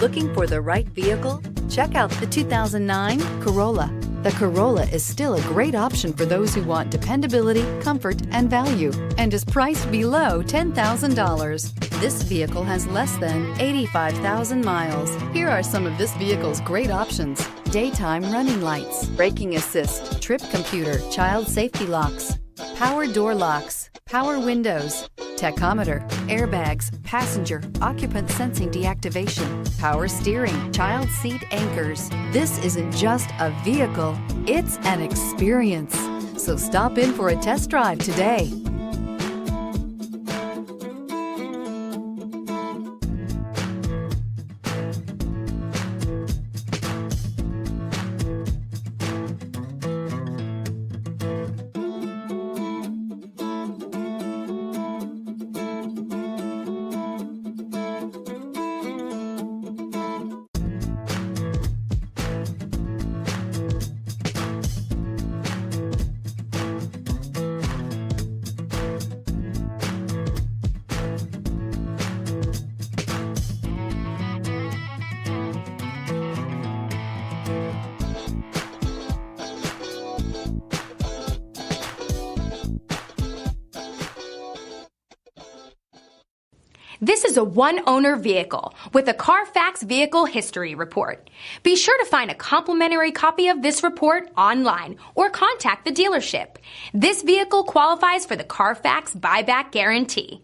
Looking for the right vehicle? Check out the 2009 Corolla. The Corolla is still a great option for those who want dependability, comfort, and value, and is priced below $10,000. This vehicle has less than 85,000 miles. Here are some of this vehicle's great options: daytime running lights, braking assist, trip computer, child safety locks, power door locks, power windows, tachometer, airbags, passenger, occupant sensing deactivation, power steering, child seat anchors. This isn't just a vehicle, it's an experience. So stop in for a test drive today. This is a one-owner vehicle with a Carfax Vehicle History Report. Be sure to find a complimentary copy of this report online or contact the dealership. This vehicle qualifies for the Carfax Buyback Guarantee.